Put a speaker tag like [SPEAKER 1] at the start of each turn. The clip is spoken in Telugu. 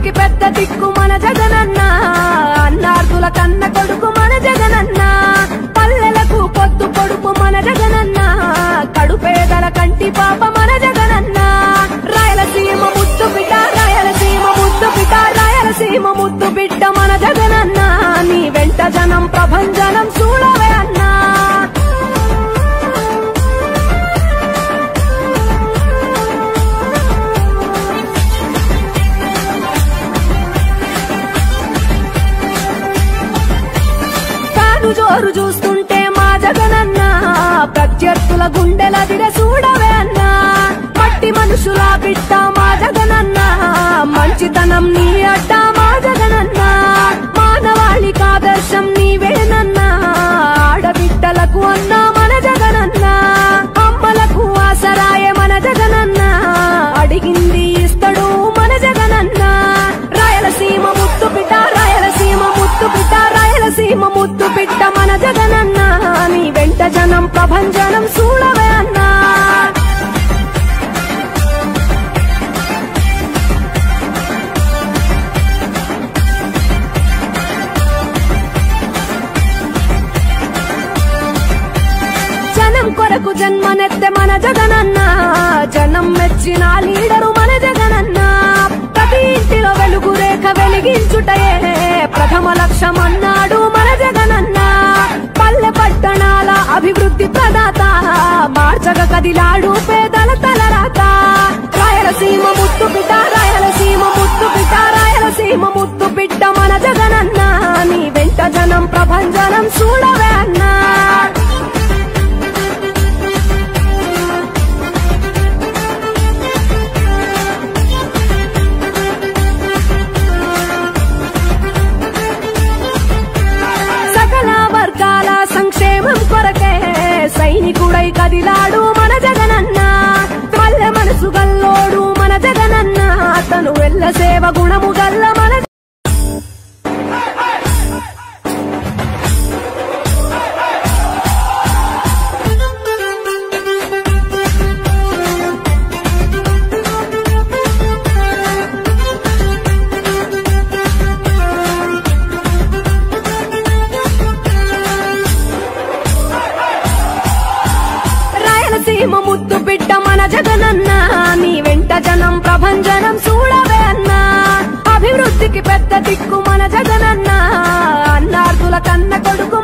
[SPEAKER 1] అభివృద్ధికి పెద్ద దిక్కు మన జగనన్న అన్నార్థుల కన్న కొడుకు మన జగనన్న పల్లెలకు పొద్దు పొడుపు మన జగనన్న కడుపేదల కంటి పాప మన జగనన్న రాయలసీమ ముద్దు బిడ్డ రాయలసీమ ముద్దు బిడ్డ రాయలసీమ ముద్దు బిడ్డ మన జగనన్న నీ వెంట జనం ప్రభంజనం చూడవే అన్నా జోరు చూస్తుంటే మా జగనన్న ప్రత్యర్థుల గుండెల దిర చూడవే అన్నా మట్టి మనుషుల బిడ్డ మా జగనన్న మంచితనం నీ అడ్డ మా జగనన్న మానవాళికి ఆదర్శం నీవేనన్నా ఆడబిడ్డలకు అన్నా మన జగనన్న అమ్మలకు ఆసరాయే మన జగనన్న అడిగింది ఇస్తడు మన జగనన్న రాయలసీమ ముద్దు బిడ్డ రాయలసీమ ముద్దు బిడ్డ రాయలసీమ ముద్దు బిడ్డ మన జగనన్న నీ వెంట జనం ప్రభంజనం చూడవే అన్నా జనం కొరకు జన్మనెత్తే మన జగనన్న జనం మెచ్చిన లీడరు మన జగనన్న ప్రతి ఇంటిలో వెలుగు రేఖ వెలిగించుటయే ప్రథమ లక్ష్యం అన్నాడు మన జగనన్న పల్లె పట్టణాల అభివృద్ధి ప్రదాత మార్చగ కదిలాడు పేదల తలరాత రాయలసీమ ముద్దు బిడ్డ రాయలసీమ ముద్దు బిడ్డ రాయలసీమ ముద్దు బిడ్డ మన జగనన్న నీ వెంట జనం ప్రభంజనం చూడవే అన్నా సంక్షేమం కొరకే సైనికుడై కదిలాడు మన జగనన్న పల్లె మనసు గల్లోడు మన జగనన్న తను వెళ్ళ సేవ గుణము గల్ల మన రాయలసీమ ముద్దు బిడ్డ మన జగనన్న నీ వెంట జనం ప్రభంజనం చూడవే అన్నా అభివృద్ధికి పెద్ద దిక్కు మన జగనన్న అన్నార్థుల కన్న కొడుకు